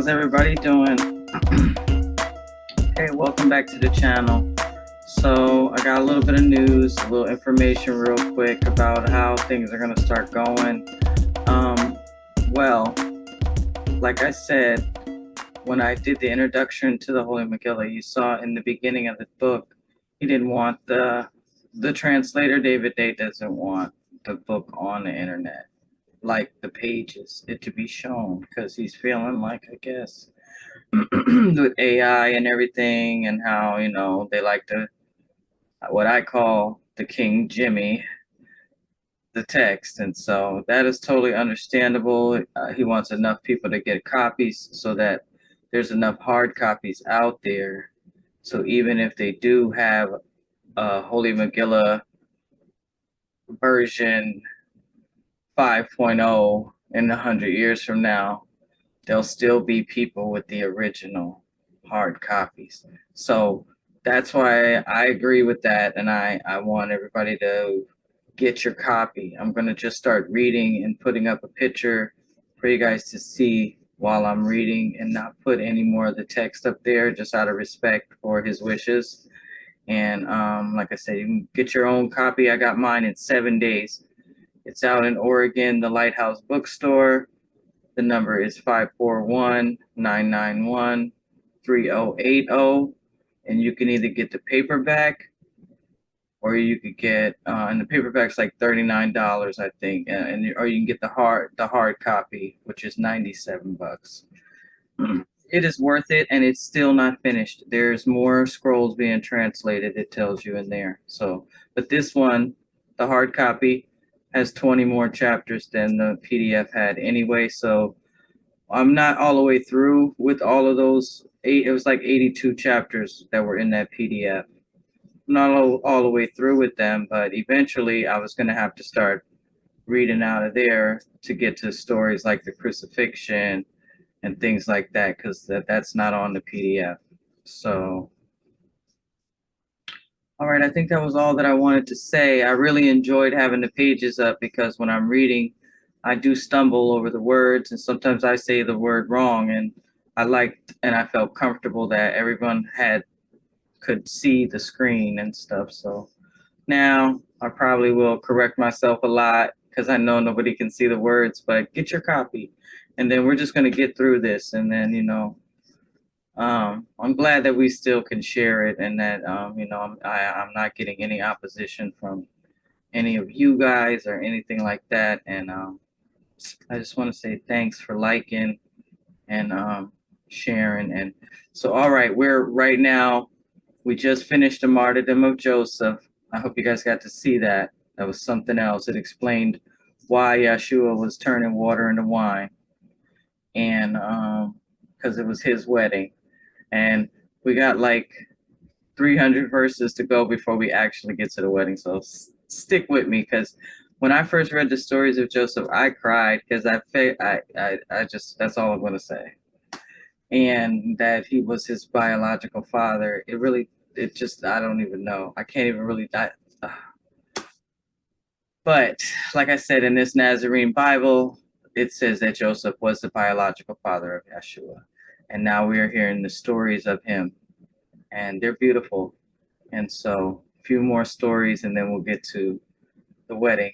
How's everybody doing? Okay, welcome back to the channel. So I got a little bit of news, a little information real quick about how things are going to start going. Well, like I said, when I did the introduction to the Holy Megilla, you saw in the beginning of the book, he didn't want the translator, David Day, doesn't want the book on the internet, like the pages, it to be shown, because he's feeling like, I guess, with AI and everything, and how, you know, they like to, what I call the King Jimmy, the text. And so that is totally understandable. He wants enough people to get copies so that there's enough hard copies out there. So even if they do have a Holy Megilla version 5.0 in 100 years from now, there'll still be people with the original hard copies. So that's why I agree with that, and I want everybody to get your copy. I'm going to just start reading and putting up a picture for you guys to see while I'm reading, and not put any more of the text up there, just out of respect for his wishes. And like I said, you can get your own copy. I got mine in 7 days. It's out in Oregon, the Lighthouse Bookstore. The number is 541-991-3080. And you can either get the paperback, or you could get, and the paperback's like $39, I think, or you can get the hard copy, which is $97. It is worth it, and it's still not finished. There's more scrolls being translated, it tells you in there. So, but this one, the hard copy, has 20 more chapters than the PDF had anyway. So I'm not all the way through with all of those. It was like 82 chapters that were in that PDF. I'm not all the way through with them, but eventually I was going to have to start reading out of there to get to stories like the crucifixion and things like that, because that's not on the PDF. So, all right, I think that was all that I wanted to say. I really enjoyed having the pages up, because when I'm reading, I do stumble over the words, and sometimes I say the word wrong, and I felt comfortable that everyone could see the screen and stuff. So now I probably will correct myself a lot, because I know nobody can see the words, but get your copy. And then we're just going to get through this, and then, you know, I'm glad that we still can share it, and that, you know, I'm not getting any opposition from any of you guys or anything like that. And I just want to say thanks for liking and sharing. And so, all right, right now, we just finished the Martyrdom of Joseph. I hope you guys got to see that. That was something else. It explained why Yahshua was turning water into wine, and because it was his wedding. And we got like 300 verses to go before we actually get to the wedding. So stick with me, because when I first read the stories of Joseph, I cried, because I just, that's all I'm going to say. And that he was his biological father. It just, I don't even know. I can't even really, but like I said, in this Nasarean Bible, it says that Joseph was the biological father of Yahshua. And now we are hearing the stories of him, and they're beautiful. And so a few more stories, and then we'll get to the wedding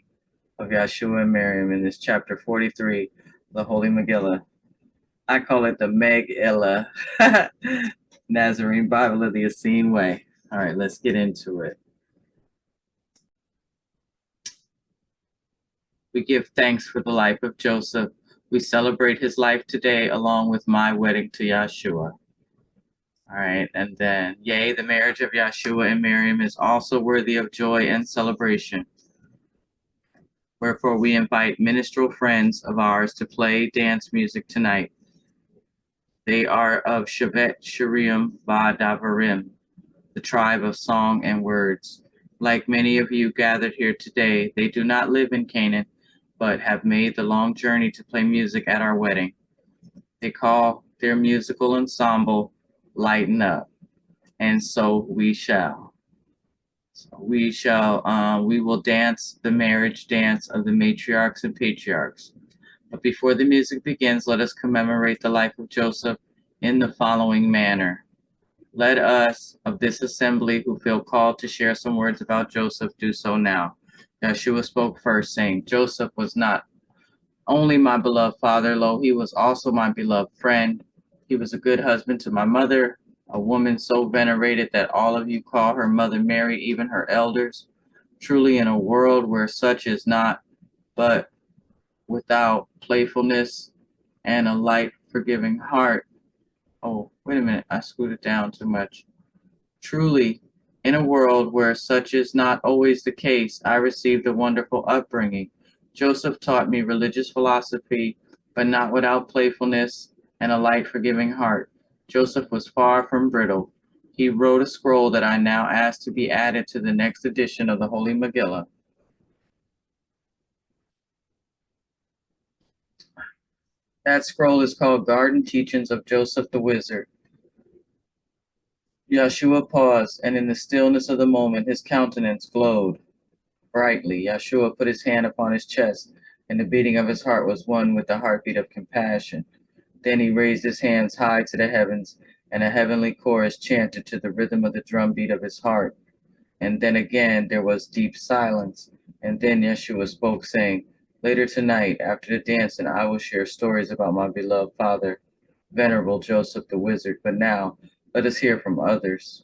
of Yahshua and Miriam in this chapter 43, the Holy Megilla. I call it the Megilla, Nazarene Bible of the Essene way. All right, let's get into it. We give thanks for the life of Joseph. We celebrate his life today, along with my wedding to Yahshua. All right, and then, yea, the marriage of Yahshua and Miriam is also worthy of joy and celebration. Wherefore we invite minstrel friends of ours to play dance music tonight. They are of Shevet Shiriim Va'Davarim, the tribe of song and words. Like many of you gathered here today, they do not live in Canaan, but have made the long journey to play music at our wedding. They call their musical ensemble Lighten Up, and so we shall. We will dance the marriage dance of the matriarchs and patriarchs. But before the music begins, let us commemorate the life of Joseph in the following manner. Let us of this assembly who feel called to share some words about Joseph do so now. Yahshua spoke first, saying, Joseph was not only my beloved father, lo, he was also my beloved friend. He was a good husband to my mother, a woman so venerated that all of you call her Mother Mary, even her elders. Truly, in a world where such is not, but without playfulness and a light, forgiving heart. Oh, wait a minute, I scooted down too much. Truly, in a world where such is not always the case, I received a wonderful upbringing. Joseph taught me religious philosophy, but not without playfulness and a light, forgiving heart. Joseph was far from brittle. He wrote a scroll that I now ask to be added to the next edition of the Holy Megilla. That scroll is called Garden Teachings of Joseph the Wizard. Yahshua paused, and in the stillness of the moment, his countenance glowed brightly. Yahshua put his hand upon his chest, and the beating of his heart was one with the heartbeat of compassion. Then he raised his hands high to the heavens, and a heavenly chorus chanted to the rhythm of the drumbeat of his heart. And then again there was deep silence, and then Yeshua spoke, saying, Later tonight, after the dance, and I will share stories about my beloved father, Venerable Joseph the Wizard. But now, let us hear from others.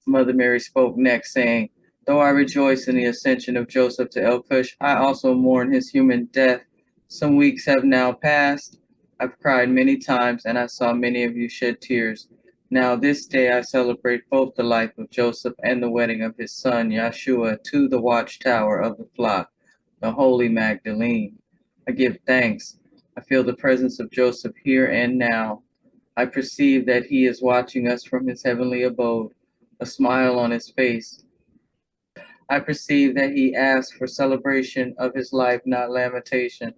Mother Mary spoke next, saying, Though I rejoice in the ascension of Joseph to El Cush, I also mourn his human death. Some weeks have now passed. I've cried many times, and I saw many of you shed tears. Now this day I celebrate both the life of Joseph and the wedding of his son, Yahshua, to the watchtower of the flock, the Holy Magdalene. I give thanks. I feel the presence of Joseph here and now. I perceive that he is watching us from his heavenly abode, a smile on his face. I perceive that he asks for celebration of his life, not lamentation.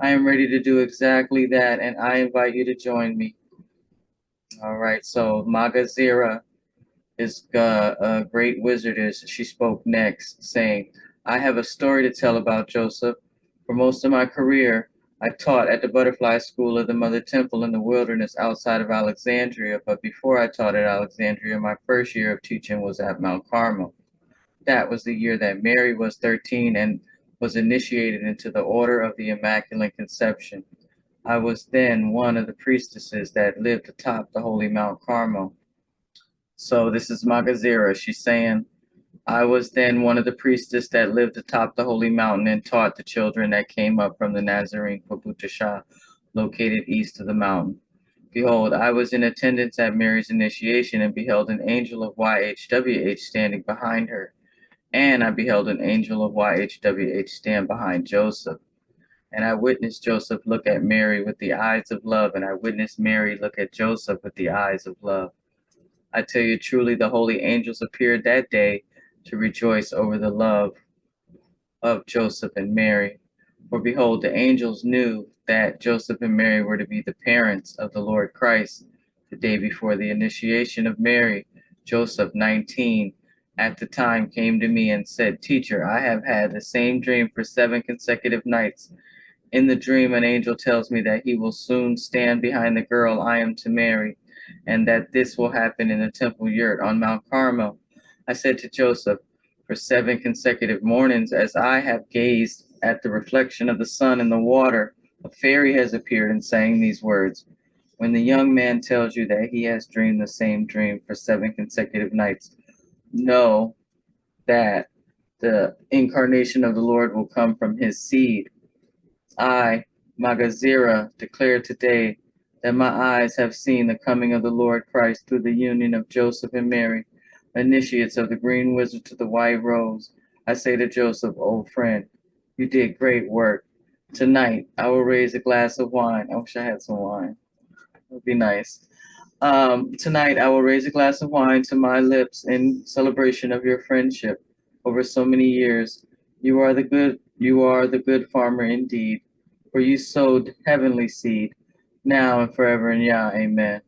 I am ready to do exactly that, and I invite you to join me. All right, so Magazira is a great wizardess. She spoke next, saying, I have a story to tell about Joseph. For most of my career, I taught at the Butterfly School of the Mother Temple in the wilderness outside of Alexandria, but before I taught at Alexandria, my first year of teaching was at Mount Carmel. That was the year that Mary was 13 and was initiated into the Order of the Immaculate Conception. I was then one of the priestesses that lived atop the holy Mount Carmel. So this is Magazira. She's saying, I was then one of the priestess that lived atop the holy mountain and taught the children that came up from the Nazarean Pabutasha, located east of the mountain. Behold, I was in attendance at Mary's initiation and beheld an angel of YHWH standing behind her. And I beheld an angel of YHWH stand behind Joseph. And I witnessed Joseph look at Mary with the eyes of love, and I witnessed Mary look at Joseph with the eyes of love. I tell you truly, the holy angels appeared that day to rejoice over the love of Joseph and Mary. For behold, the angels knew that Joseph and Mary were to be the parents of the Lord Christ. The day before the initiation of Mary, Joseph, 19, at the time came to me and said, Teacher, I have had the same dream for 7 consecutive nights. In the dream, an angel tells me that he will soon stand behind the girl I am to marry, and that this will happen in the temple yurt on Mount Carmel. I said to Joseph, For 7 consecutive mornings, as I have gazed at the reflection of the sun in the water, a fairy has appeared and sang these words. When the young man tells you that he has dreamed the same dream for 7 consecutive nights, know that the incarnation of the Lord will come from his seed. I, Magazira, declare today that my eyes have seen the coming of the Lord Christ through the union of Joseph and Mary, initiates of the green wizard to the white rose. I say to Joseph, old friend, you did great work. Tonight, I will raise a glass of wine. I wish I had some wine. It would be nice. Tonight, I will raise a glass of wine to my lips in celebration of your friendship over so many years. You are the good farmer indeed, for you sowed heavenly seed, now and forever and Yah, amen.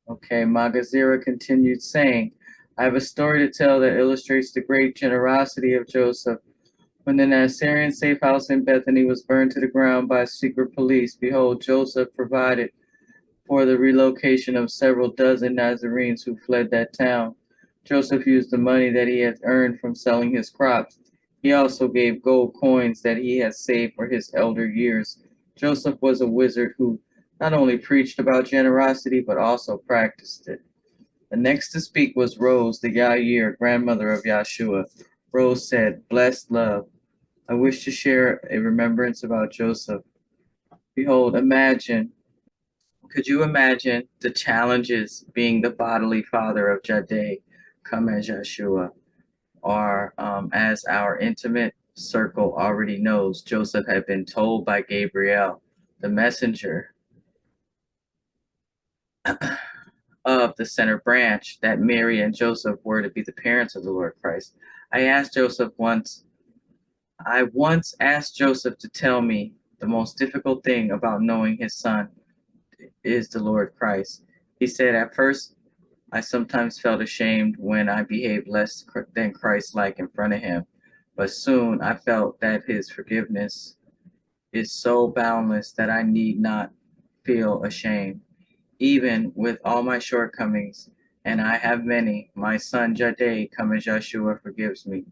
Okay, Magazira continued saying, I have a story to tell that illustrates the great generosity of Joseph. When the Nasarean safe house in Bethany was burned to the ground by secret police, behold, Joseph provided for the relocation of several dozen Nazarenes who fled that town. Joseph used the money that he had earned from selling his crops. He also gave gold coins that he had saved for his elder years. Joseph was a wizard who not only preached about generosity, but also practiced it. The next to speak was Rose, the Yair, grandmother of Yahshua. Rose said, "Blessed love, I wish to share a remembrance about Joseph. Behold, could you imagine the challenges being the bodily father of Jade, come as Yahshua, or as our intimate circle already knows, Joseph had been told by Gabriel, the messenger of the center branch, that Mary and Joseph were to be the parents of the Lord Christ. I once asked Joseph to tell me the most difficult thing about knowing his son is the Lord Christ. He said, at first, I sometimes felt ashamed when I behaved less than Christ-like in front of him, but soon I felt that his forgiveness is so boundless that I need not feel ashamed. Even with all my shortcomings, and I have many, my son Jade, come as Yahshua, forgives me.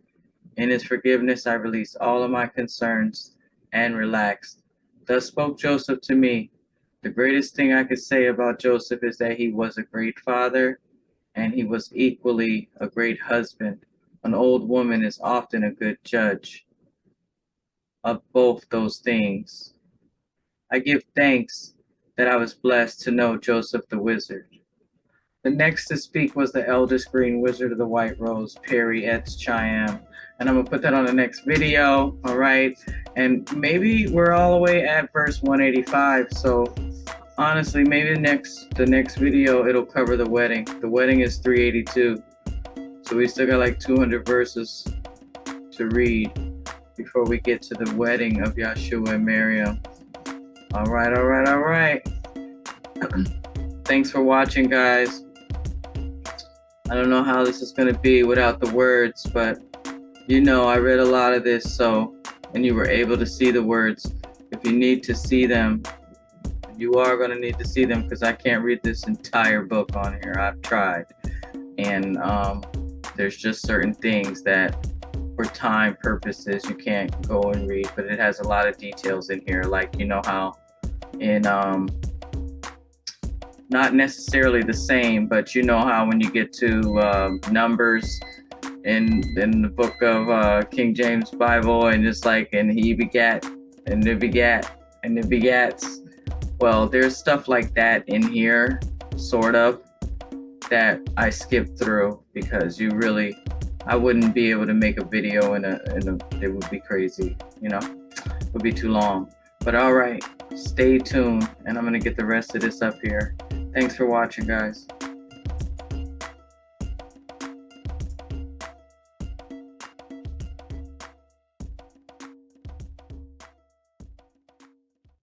In his forgiveness I released all of my concerns and relaxed. Thus spoke Joseph to me. The greatest thing I could say about Joseph is that he was a great father, and he was equally a great husband. An old woman is often a good judge of both those things. I give thanks that I was blessed to know Joseph the wizard. The next to speak was the eldest green wizard of the White Rose, Perry Etz Chayam. And I'm going to put that on the next video, all right? And maybe we're all the way at verse 185, so honestly, maybe the next video, it'll cover the wedding. The wedding is 382, so we still got like 200 verses to read before we get to the wedding of Yahshua and Miriam. All right. Thanks for watching, guys. I don't know how this is going to be without the words, but you know I read a lot of this, and you were able to see the words. If you need to see them, you are going to need to see them, because I can't read this entire book on here. I've tried, and there's just certain things that for time purposes you can't go and read, but it has a lot of details in here, like you know how in not necessarily the same, but you know how when you get to Numbers in the book of King James Bible, and just like, and he begat, and it begat, and it begats. Well, there's stuff like that in here, sort of, that I skipped through because I wouldn't be able to make a video it would be crazy, it would be too long. But all right, stay tuned, and I'm gonna get the rest of this up here. Thanks for watching, guys.